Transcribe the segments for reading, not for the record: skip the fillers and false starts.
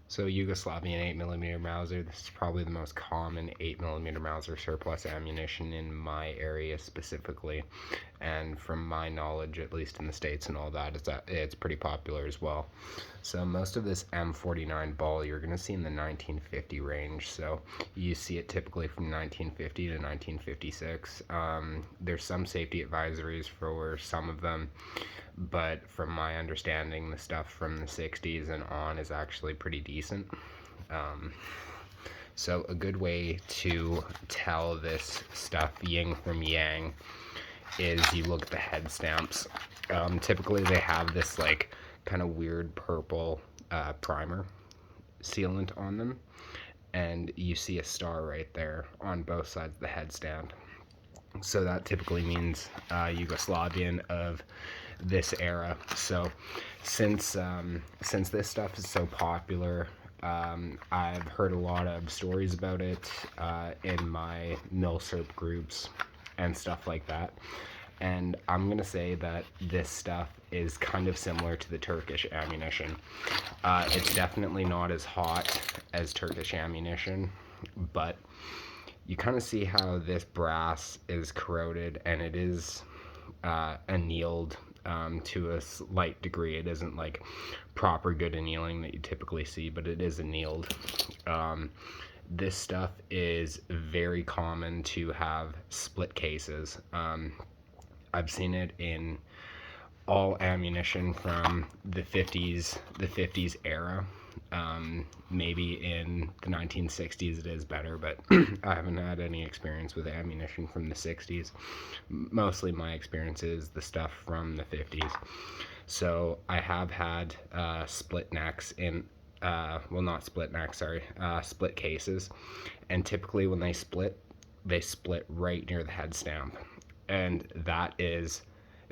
So Yugoslavian 8mm Mauser, this is probably the most common 8mm Mauser surplus ammunition in my area specifically, and from my knowledge, at least in the States and all that, it's pretty popular as well. So most of this M49 ball you're going to see in the 1950 range, so you see it typically from 1950 to 1956. There's some safety advisories for some of them, but from my understanding, the stuff from the 60s and on is actually pretty decent. So a good way to tell this stuff yin from yang is you look at the head stamps. Typically they have this like kind of weird purple primer sealant on them, and you see a star right there on both sides of the head stamp. So that typically means Yugoslavian of this era. So since this stuff is so popular, I've heard a lot of stories about it in my milsurp groups and stuff like that. And I'm gonna say that this stuff is kind of similar to the Turkish ammunition. It's definitely not as hot as Turkish ammunition, but you kind of see how this brass is corroded, and it is annealed to a slight degree. It isn't like proper good annealing that you typically see, but it is annealed. This stuff is very common to have split cases. I've seen it in all ammunition from the 50s era. Maybe in the 1960s it is better, but I haven't had any experience with ammunition from the 60s. Mostly my experience is the stuff from the 50s. So I have had split necks in well, not split necks, sorry, split cases, and typically when they split right near the head stamp, and that is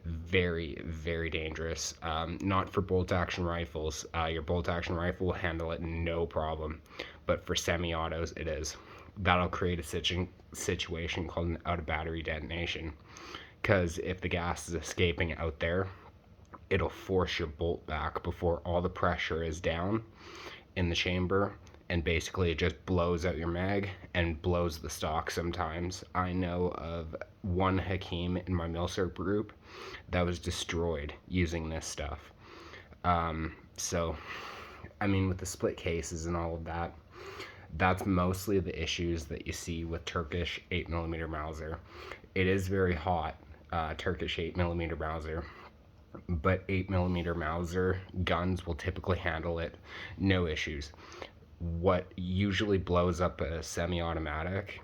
very, very dangerous. Not for bolt action rifles. Your bolt action rifle will handle it no problem, but for semi-autos it is. That'll create a situation called an out of battery detonation, because if the gas is escaping out there, it'll force your bolt back before all the pressure is down in the chamber, and basically it just blows out your mag and blows the stock sometimes. I know of one Hakeem in my milsurp group that was destroyed using this stuff. So, I mean, with the split cases and all of that, that's mostly the issues that you see with Turkish 8mm Mauser. It is very hot, Turkish 8mm Mauser, but 8mm Mauser guns will typically handle it no issues. What usually blows up a semi-automatic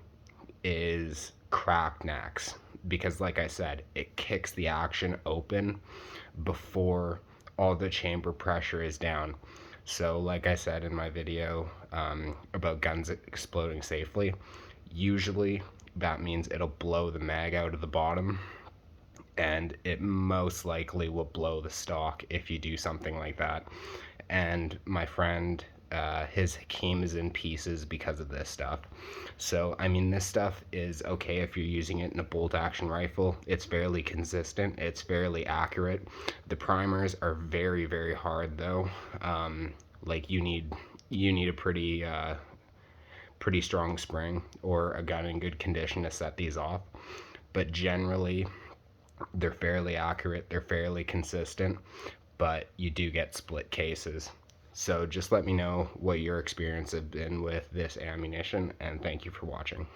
is cracked necks, because like I said, it kicks the action open before all the chamber pressure is down. So like I said in my video about guns exploding safely, usually that means it'll blow the mag out of the bottom, and it most likely will blow the stock if you do something like that. And my friend, his Hakeem is in pieces because of this stuff. So I mean, this stuff is okay if you're using it in a bolt action rifle. It's fairly consistent, it's fairly accurate. The primers are very, very hard though. Like you need a pretty strong spring or a gun in good condition to set these off, but generally they're fairly accurate, they're fairly consistent, but you do get split cases. So just let me know what your experience has been with this ammunition, and thank you for watching.